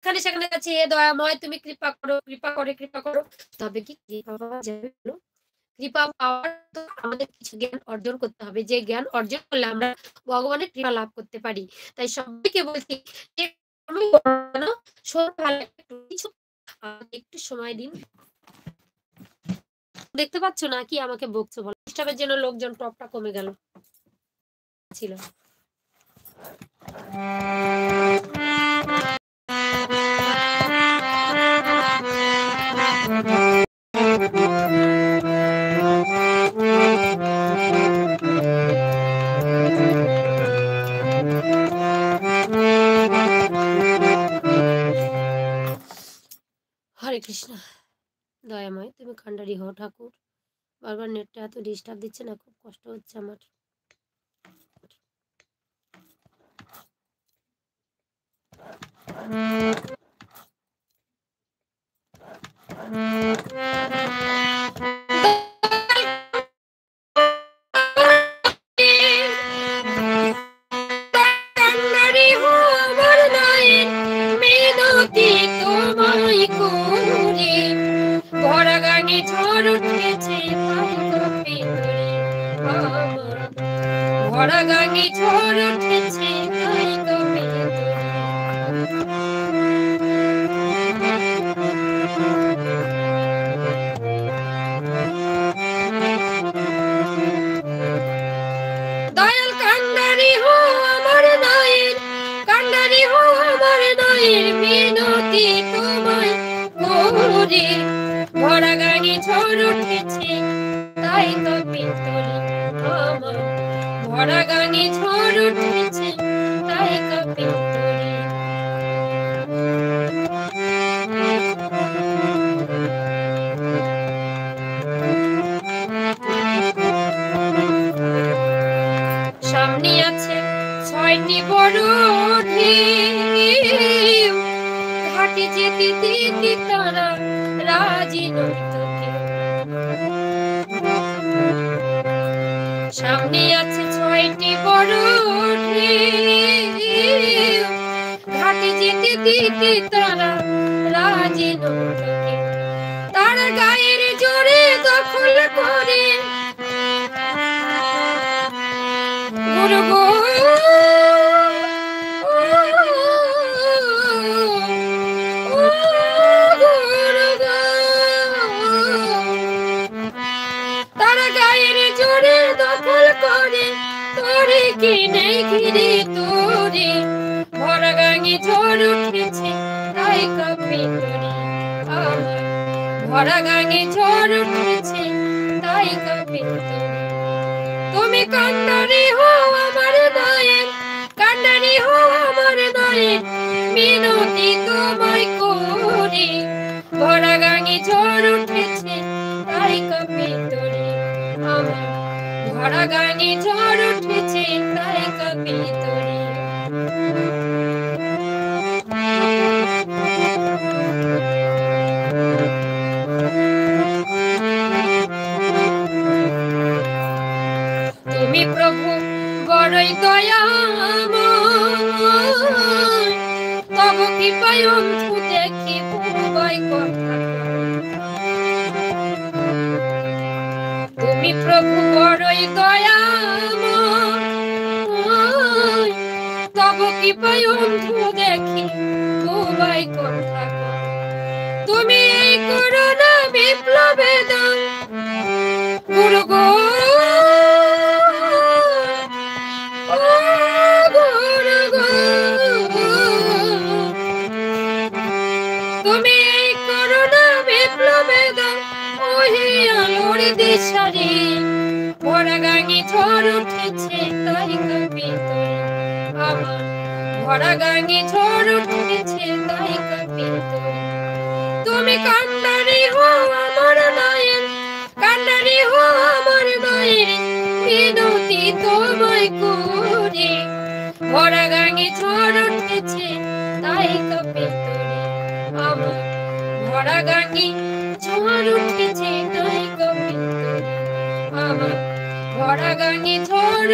এখানে সেখানে যাচ্ছি, "হে দয়াময় তুমি কৃপা করো, কৃপা করে কৃপা করো।" তবে কি কৃপা পাওয়া যাবে বলো? কৃপা পাওয়ার তো আমাদের কিছু জ্ঞান অর্জন করতে হবে। যে জ্ঞান অর্জন করলে আমরা ভগবানের কৃপা লাভ করতে পারি। তাই সবাইকে বলছি যে তুমি কেন কিছু একটু সময় দিন। দেখতে পাচ্ছ না কি আমাকে বকছো বলো? ডিস্টার্বের জন্য লোকজন টপটা কমে গেল। ছিল। হরে কৃষ্ণ। দয়াময় তুমি কান্ডারি হও ঠাকুর। বারবার নেটটা এত ডিস্টার্ব দিচ্ছে না, খুব কষ্ট হচ্ছে আমার। কান্ডারি হও আমার নয়ন, মিনতি তোমায় করি। ভরা গানে ঝড় উঠেছে তাই তো ভিতরে আমার। ভরা গানে ঝড় উঠেছে তাই তো ভিতরে। দয়াল কান্ডারি হো আমার নয়ন, কান্ডারি হো আমার নয়ন, মিনতি তোমায় করি। ভরা গানে ঝড় উঠেছে তাই তো ভিতরে আমার। ভরা গানে ঝড় উঠেছে তাই তো ভিতরে। সামনে আছে ৬টি বড় ঢেউ, ঘাটে যেতে দিতে তারা রাজি নইত কেউ। সামনে আছে ৬টি বড় ঢেউ, ঘাটে যেতে দিতে তারা রাজি নইত কেউ। তারা গায়ের জোরে দখল করে গুরু গো, তারা গায়ের জোরে দখল করে তোরে কি নেই ঘিরে তোরে। ভরা গাঙে ঝড় উঠেছে তাই কাঁপে তোরে আমার। ভরা গাঙে ঝড় উঠেছে তাই কাঁপে তোরে। তুমি কান্ডারি হো আমার নয়ন, কান্ডারি হো আমার নয়ন, মিনতি তোমায় করি। ভরা গাঙে ঝড় উঠেছে তাই কাঁপে তোরে আমার। ভরা গাঙে ঝড় উঠেছে তাই কাঁপে তোরে। তুমি প্রভু বড়ই দয়াময়, তব কৃপায় অন্ধু দেখি ভয় কথা। তুমি প্রভু বড়ই দয়াময়, তব কৃপায় অন্ধু দেখি ভয় কথা। তুমি এই করুণা বিপ্লবে দাও গুরু গো, তুমি এই করুণা বিপ্লবে দাও ওহে আলোর দিশারি। ভরা গাঙে ঝড় উঠেছে তাই কাঁপে তোরে আমার। ভরা গাঙে ঝড় উঠেছে তাই কাঁপে তোরে। তুমি কান্ডারি হো আমার নয়ন, কান্ডারি হো আমার নয়ন, মিনতি তোমায় করি। ভরা গাঙে ঝড় উঠেছে তাই কাঁপে তোরে আমার। ভরা গাঙে ঝড় উঠেছে তাই কাঁপে তোরে আমার। ভরা গাঙে ঝড়